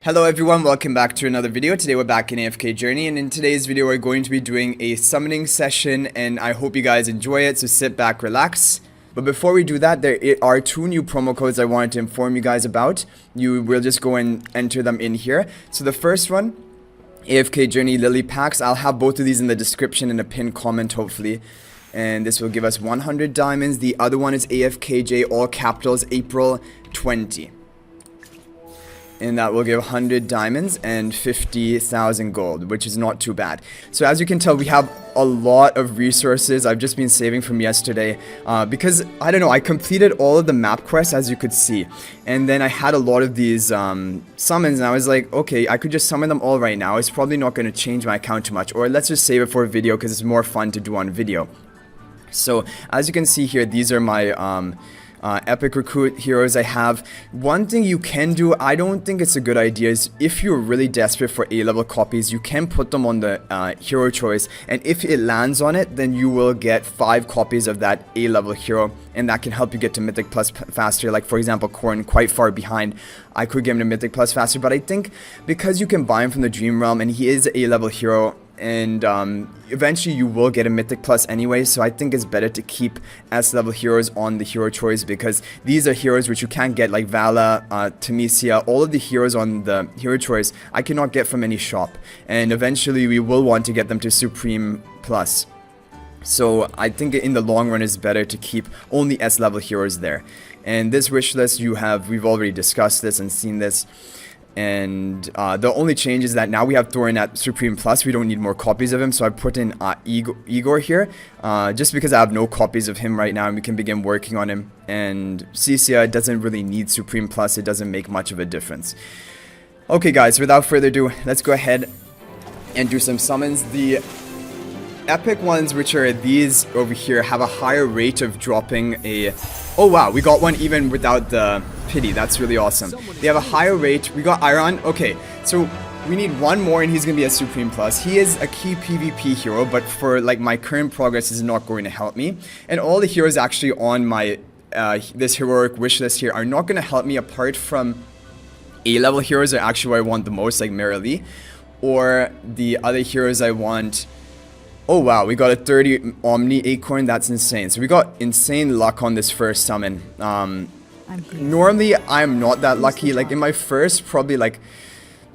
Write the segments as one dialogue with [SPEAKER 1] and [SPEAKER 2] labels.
[SPEAKER 1] Hello everyone, welcome back to another video. Today we're back in AFK Journey, and in today's video we're going to be doing a summoning session, and I hope you guys enjoy it, so sit back, relax. But before we do that, there are two new promo codes I wanted to inform you guys about. You will just go and enter them in here. So the first one, AFKJourneyLilyPax. I'll have both of these in the description in a pinned comment hopefully. And this will give us 100 diamonds. The other one is AFKJ, all capitals, April 20. And that will give 100 diamonds and 50,000 gold, which is not too bad. So as you can tell, we have a lot of resources I've just been saving from yesterday because, I don't know, I completed all of the map quests, as you could see. And then I had a lot of these summons, and I was like, okay, I could just summon them all right now. It's probably not going to change my account too much. Or let's just save it for a video because it's more fun to do on video. So as you can see here, these are my epic recruit heroes I have. One thing you can do, I don't think it's a good idea, is if you're really desperate for A-level copies, you can put them on the hero choice, and if it lands on it, then you will get 5 copies of that A-level hero, and that can help you get to Mythic Plus faster. Like for example, Corn, quite far behind. I could get him to Mythic Plus faster, but I think because you can buy him from the Dream Realm, and he is an A-level hero, and eventually you will get a Mythic Plus anyway, so I think it's better to keep S-level heroes on the hero choice, because these are heroes which you can't get, like Vala, Tamesia, all of the heroes on the hero choice I cannot get from any shop, and eventually we will want to get them to Supreme Plus. So I think in the long run it's better to keep only S-level heroes there. And this wish list we've already discussed this and seen this. And the only change is that now we have Thorin at Supreme Plus. We don't need more copies of him, so I put in Igor here just because I have no copies of him right now, and we can begin working on him. And Cecia doesn't really need Supreme Plus. It doesn't make much of a difference. Okay guys, without further ado, let's go ahead and do some summons. The epic ones, which are these over here, have a higher rate of dropping a... Oh wow, we got one even without the pity. That's really awesome. They have a higher rate. We got Iron. Okay, so we need one more and he's gonna be a Supreme Plus. He is a key PvP hero, but for like my current progress is not going to help me. And all the heroes actually on my this heroic wish list here are not gonna help me, apart from A-level heroes are actually what I want the most, like Marilee, or the other heroes I want. Oh wow, we got a 30 Omni Acorn, that's insane. So we got insane luck on this first summon. Normally I'm not that lucky. Like in my first probably like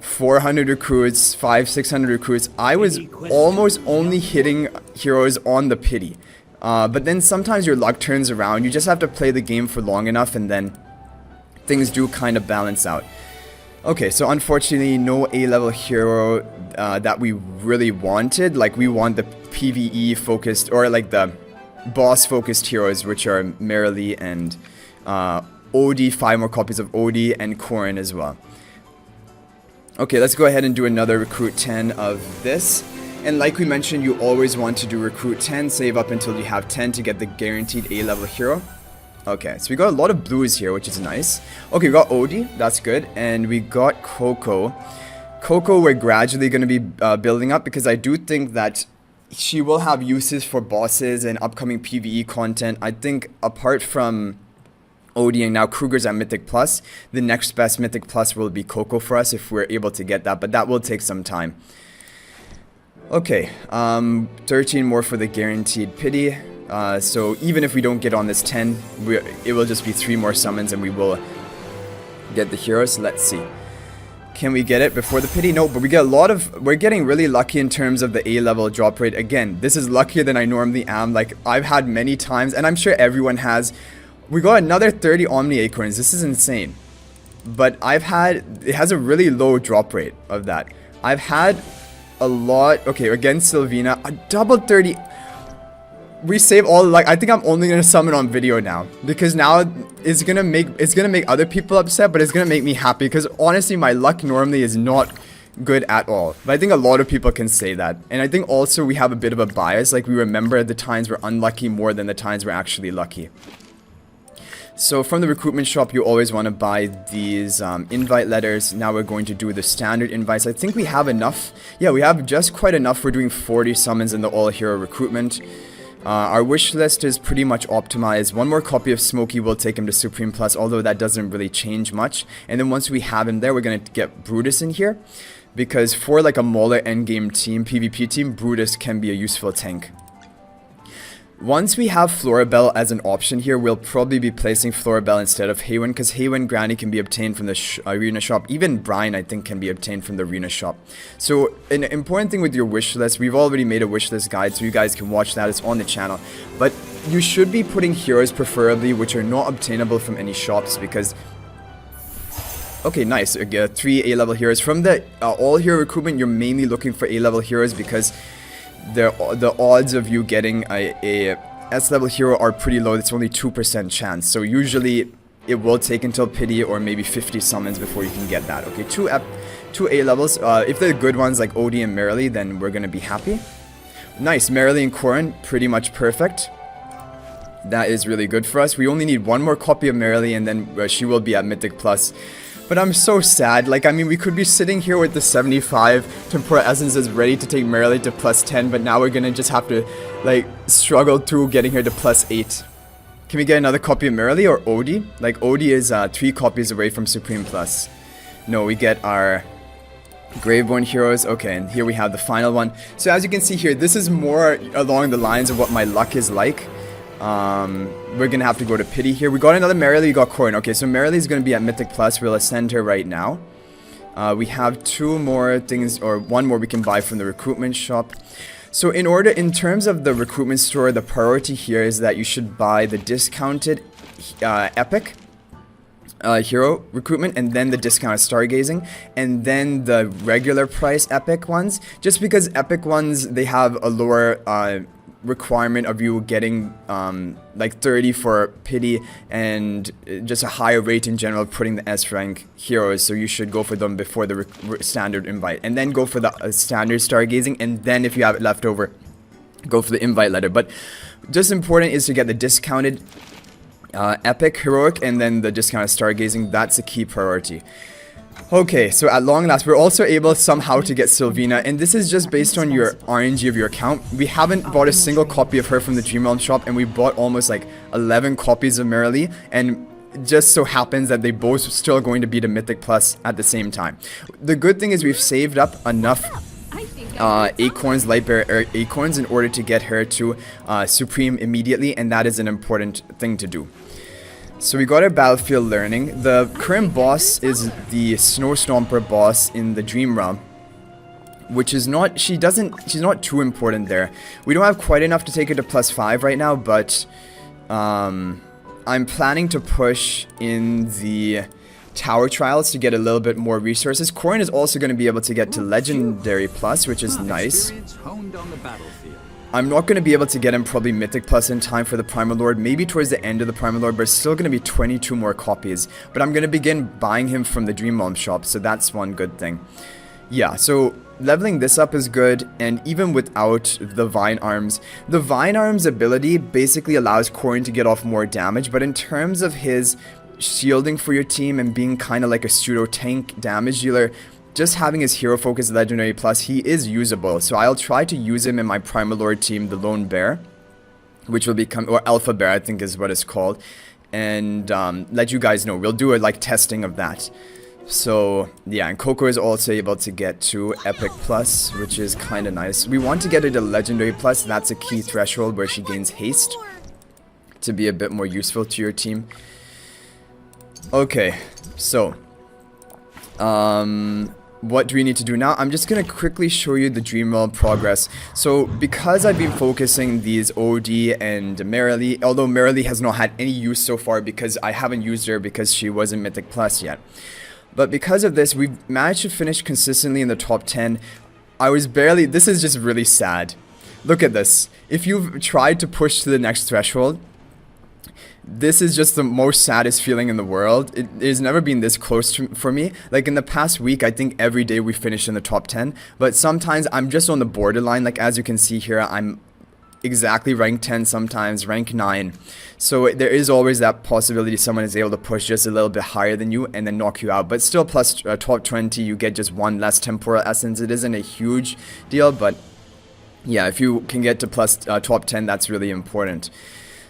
[SPEAKER 1] 400 recruits, 500-600 recruits, I was almost only hitting heroes on the pity. But then sometimes your luck turns around. You just have to play the game for long enough, and then things do kind of balance out. Okay, so unfortunately no A-level hero that we really wanted. Like we want the PvE focused, or like the boss focused heroes, which are Marilee and Odie, 5 more copies of Odie, and Corrin as well. Okay, let's go ahead and do another recruit 10 of this. And like we mentioned, you always want to do recruit 10, save up until you have 10 to get the guaranteed A-level hero. Okay, so we got a lot of blues here, which is nice. Okay, we got Odie, that's good. And we got Coco. Coco we're gradually going to be building up, because I do think that she will have uses for bosses and upcoming PvE content. I think apart from Odie and now Kruger's at Mythic Plus, the next best Mythic Plus will be Coco for us if we're able to get that, but that will take some time. Okay, 13 more for the guaranteed pity. So even if we don't get on this 10, it will just be 3 more summons and we will get the heroes. Let's see. Can we get it before the pity? No, but we get a lot of... We're getting really lucky in terms of the A-level drop rate. Again, this is luckier than I normally am. Like, I've had many times, and I'm sure everyone has. We got another 30 Omni Acorns. This is insane. But I've had... It has a really low drop rate of that. I've had a lot... Okay, against Sylvina, a double 30... We save all, like, I think I'm only gonna summon on video now, because now it's gonna make other people upset, but it's gonna make me happy, because honestly my luck normally is not good at all. But I think a lot of people can say that, and I think also we have a bit of a bias, like we remember the times we're unlucky more than the times we're actually lucky. So from the recruitment shop, you always want to buy these invite letters. Now we're going to do the standard invites. I think we have enough. Yeah, we have just quite enough. We're doing 40 summons in the all hero recruitment. Our wish list is pretty much optimized. One more copy of Smokey will take him to Supreme Plus, although that doesn't really change much. And then once we have him there, we're going to get Brutus in here. Because for like a Mauler endgame team, PvP team, Brutus can be a useful tank. Once we have Florabelle as an option here, we'll probably be placing Florabelle instead of Haywen, because Haywen Granny can be obtained from the arena shop. Even Brian, I think, can be obtained from the arena shop. So an important thing with your wish list, we've already made a wish list guide, so you guys can watch that. It's on the channel. But you should be putting heroes preferably which are not obtainable from any shops, because... Okay, nice. 3 A-level heroes. From the all-hero recruitment, you're mainly looking for A-level heroes because... the odds of you getting a S-level hero are pretty low. It's only 2% chance. So usually it will take until pity or maybe 50 summons before you can get that. Okay, 2 A-levels. If they're good ones like Odie and Marilee, then we're going to be happy. Nice. Marilee and Corrin, pretty much perfect. That is really good for us. We only need one more copy of Marilee and then she will be at Mythic Plus. But I'm so sad. Like, I mean, we could be sitting here with the 75 Tempura Essences ready to take Marilee to plus 10, but now we're gonna just have to, like, struggle through getting her to plus 8. Can we get another copy of Marilee or Odie? Like, Odie is 3 copies away from Supreme Plus. No, we get our Graveborn heroes. Okay, and here we have the final one. So as you can see here, this is more along the lines of what my luck is like. We're gonna have to go to pity here. We got another Marilee, we got Corrin. Okay, so Marilee is gonna be at Mythic Plus. We'll ascend her right now. We have 2 more things, or 1 more we can buy from the recruitment shop. So in terms of the recruitment store, the priority here is that you should buy the discounted epic hero recruitment, and then the discounted stargazing, and then the regular price epic ones. Just because epic ones, they have a lower requirement of you getting like 30 for pity and just a higher rate in general of putting the S rank heroes, so you should go for them before the standard invite, and then go for the standard stargazing, and then if you have it left over, go for the invite letter. But just important is to get the discounted epic heroic and then the discounted stargazing. That's a key priority. Okay, so at long last, we're also able somehow to get Sylvina, and this is just based on your RNG of your account. We haven't bought a single copy of her from the Dream Realm shop, and we bought almost like 11 copies of Marilee, and it just so happens that they both still going to be to Mythic Plus at the same time. The good thing is we've saved up enough acorns, Lightbearer acorns, in order to get her to Supreme immediately, and that is an important thing to do. So we got our battlefield learning. The current boss is the Snow Stomper boss in the Dream Realm, which is not, she's not too important there. We don't have quite enough to take her to plus 5 right now, but I'm planning to push in the Tower Trials to get a little bit more resources. Corrin is also going to be able to get to Legendary Plus, which is nice. I'm not going to be able to get him probably Mythic Plus in time for the Primal Lord, maybe towards the end of the Primal Lord, but it's still going to be 22 more copies. But I'm going to begin buying him from the Dream Realm shop, so that's one good thing. Yeah, so leveling this up is good, and even without the Vine Arms ability basically allows Corrin to get off more damage, but in terms of his shielding for your team and being kind of like a pseudo tank damage dealer, just having his Hero Focus Legendary Plus, he is usable. So I'll try to use him in my Primal Lord team, the Lone Bear, which will become, or Alpha Bear I think is what it's called, and let you guys know. We'll do a like testing of that. So yeah, and Coco is also able to get to Epic Plus, which is kind of nice. We want to get her to Legendary Plus. That's a key threshold where she gains haste to be a bit more useful to your team. Okay, so what do we need to do now? I'm just going to quickly show you the Dream Realm progress. So because I've been focusing these OD and Marilee, although Marilee has not had any use so far because I haven't used her because she wasn't Mythic Plus yet. But because of this, we've managed to finish consistently in the top 10. This is just really sad. Look at this. If you've tried to push to the next threshold, this is just the most saddest feeling in the world. It has never been this close for me. Like in the past week, I think every day we finished in the top 10. But sometimes I'm just on the borderline. Like as you can see here, I'm exactly rank 10, sometimes rank 9. So there is always that possibility someone is able to push just a little bit higher than you and then knock you out. But still plus top 20, you get just one less Tempura Essence. It isn't a huge deal, but yeah, if you can get to plus top 10, that's really important.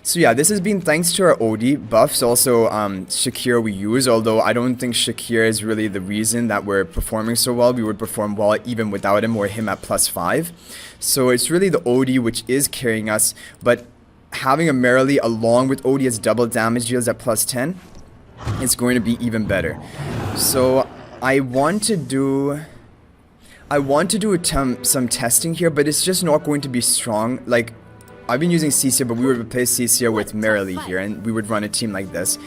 [SPEAKER 1] So yeah, this has been thanks to our OD buffs, also Shakir we use, although I don't think Shakir is really the reason that we're performing so well. We would perform well even without him or him at plus 5. So it's really the OD which is carrying us, but having a Marilee along with OD as double damage deals at plus 10, it's going to be even better. So I want to do some testing here, but it's just not going to be strong. Like, I've been using Cecia, but we would replace Cecia with Marilee here, and we would run a team like this.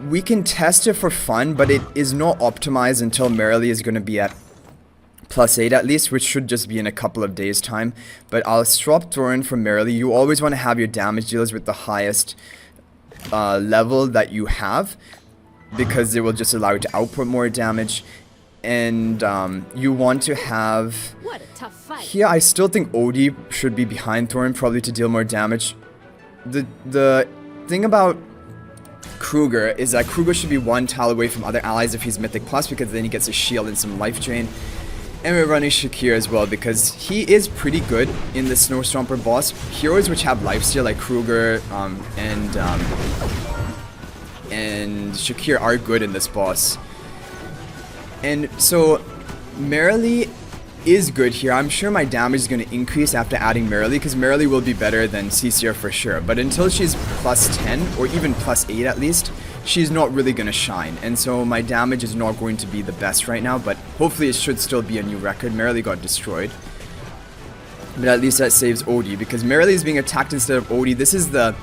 [SPEAKER 1] We can test it for fun, but it is not optimized until Marilee is going to be at plus 8 at least, which should just be in a couple of days time. But I'll swap Thorin for Marilee. You always want to have your damage dealers with the highest level that you have, because it will just allow you to output more damage. And you want to have... What a tough fight. Here, I still think OD should be behind Thorin, probably to deal more damage. The thing about Kruger is that Kruger should be one tile away from other allies if he's Mythic Plus, because then he gets a shield and some life drain. And we're running Shakir as well, because he is pretty good in the Snow Stomper boss. Heroes which have lifesteal like Kruger and Shakir are good in this boss. And so Marilee is good here. I'm sure my damage is going to increase after adding Marilee, because Marilee will be better than Cecia for sure. But until she's plus 10 or even plus 8 at least, she's not really going to shine. And so my damage is not going to be the best right now, but hopefully it should still be a new record. Marilee got destroyed, but at least that saves OD, because Marilee is being attacked instead of OD. This is the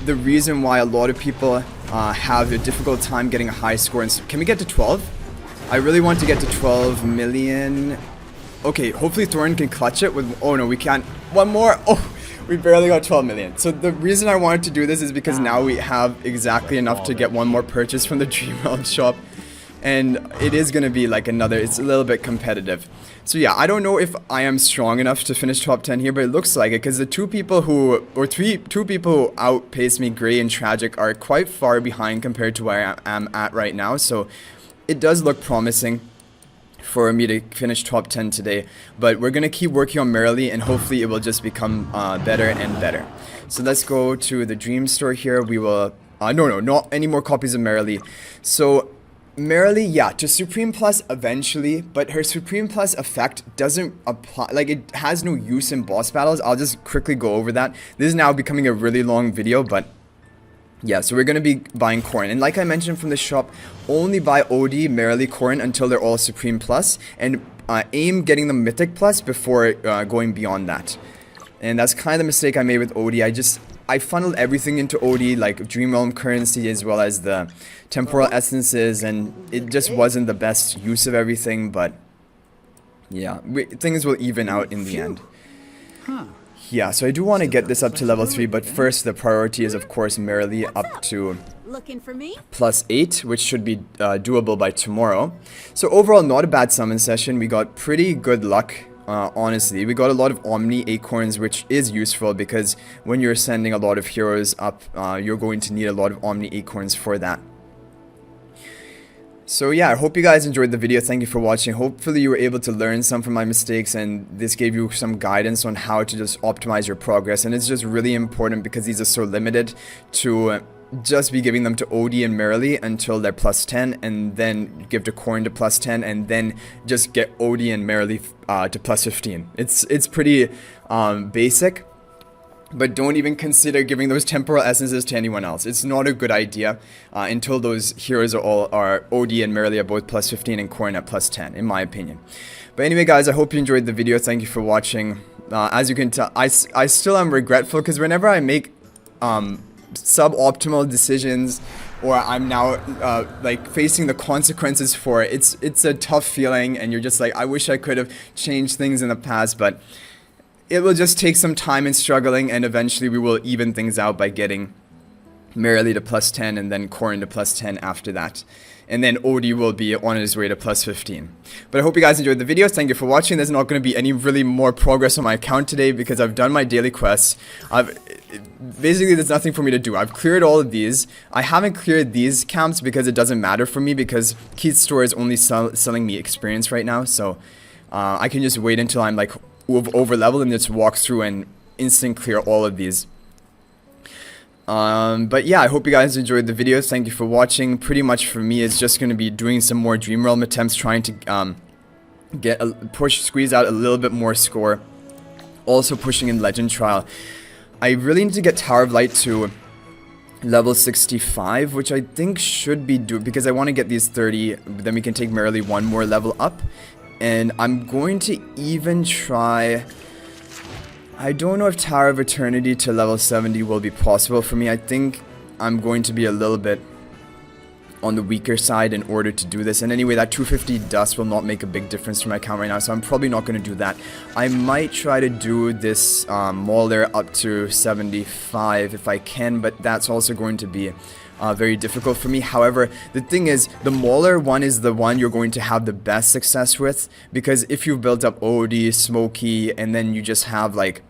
[SPEAKER 1] reason why a lot of people have a difficult time getting a high score. And can we get to 12? I really want to get to 12 million. Okay, hopefully Thorin can clutch it with... Oh no, we can't. One more. Oh, we barely got 12 million. So the reason I wanted to do this is because now we have exactly enough to get one more purchase from the Dream Realm shop. And it is going to be like another... It's a little bit competitive. So yeah, I don't know if I am strong enough to finish top 10 here, but it looks like it, because the two people who outpace me, Gray and Tragic, are quite far behind compared to where I am at right now. So it does look promising for me to finish top 10 today, but we're going to keep working on Marilee, and hopefully it will just become better and better. So let's go to the Dream Store here. We will... no, not any more copies of Marilee. So Marilee, yeah, to Supreme Plus eventually, but her Supreme Plus effect doesn't apply, like it has no use in boss battles. I'll just quickly go over that. This is now becoming a really long video, but yeah, so we're going to be buying Corrin. And like I mentioned from the shop, only buy OD, Marilee, Corrin until they're all Supreme Plus. And aim getting them Mythic Plus before going beyond that. And that's kind of the mistake I made with OD. I funneled everything into OD, like Dream Realm currency as well as the Temporal Essences. And it just wasn't the best use of everything. But yeah, things will even out in the end. Yeah, so I do want to get this up to level 3, but first the priority is of course Marilee up to plus 8, which should be doable by tomorrow. So overall, not a bad summon session. We got pretty good luck, honestly. We got a lot of Omni Acorns, which is useful, because when you're sending a lot of heroes up, you're going to need a lot of Omni Acorns for that. So yeah, I hope you guys enjoyed the video. Thank you for watching. Hopefully you were able to learn some from my mistakes, and this gave you some guidance on how to just optimize your progress. And it's just really important, because these are so limited, to just be giving them to OD and Marilee until they're plus 10, and then give to Corrin to plus 10, and then just get OD and Marilee to plus 15. It's pretty basic. But don't even consider giving those temporal essences to anyone else. It's not a good idea until those heroes are OD and Marilee are both plus 15 and Corrin at plus 10, in my opinion. But anyway, guys, I hope you enjoyed the video. Thank you for watching. As you can tell, I still am regretful, because whenever I make suboptimal decisions, or I'm now like facing the consequences for it, it's a tough feeling, and you're just like, I wish I could have changed things in the past, but it will just take some time and struggling, and eventually we will even things out by getting Marilee to plus 10 and then Corrin to plus 10 after that. And then OD will be on his way to plus 15. But I hope you guys enjoyed the video. Thank you for watching. There's not going to be any really more progress on my account today, because I've done my daily quests. Basically, there's nothing for me to do. I've cleared all of these. I haven't cleared these camps because it doesn't matter for me, because Keith's store is only selling me experience right now. So I can just wait until I'm like who have over leveled and just walk through and instant clear all of these. But yeah, I hope you guys enjoyed the video. Thank you for watching. Pretty much for me, it's just going to be doing some more Dream Realm attempts, trying to squeeze out a little bit more score. Also pushing in Legend Trial. I really need to get Tower of Light to level 65, which I think should be due, because I want to get these 30, then we can take Marilee one more level up. And I'm going to even try... I don't know if Tower of Eternity to level 70 will be possible for me. I think I'm going to be a little bit on the weaker side in order to do this. And anyway, that 250 dust will not make a big difference to my account right now, so I'm probably not going to do that. I might try to do this Mauler up to 75 if I can, but that's also going to be very difficult for me. However, the thing is, the Mauler one is the one you're going to have the best success with, because if you built up Odie, Smokey, and then you just have like,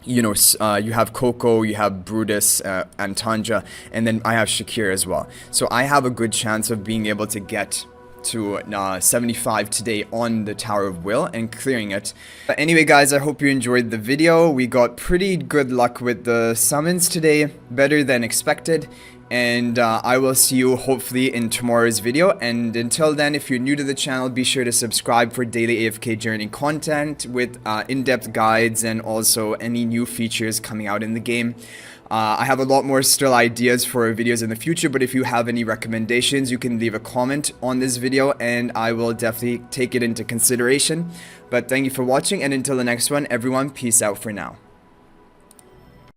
[SPEAKER 1] you know, you have Coco, you have Brutus, and Tanja, and then I have Shakir as well. So I have a good chance of being able to get to 75 today on the Tower of Will and clearing it. But anyway, guys, I hope you enjoyed the video. We got pretty good luck with the summons today, better than expected. And I will see you hopefully in tomorrow's video. And until then, if you're new to the channel, be sure to subscribe for daily AFK Journey content with in-depth guides and also any new features coming out in the game. I have a lot more still ideas for videos in the future, but if you have any recommendations, you can leave a comment on this video and I will definitely take it into consideration. But thank you for watching, and until the next one, everyone, peace out for now.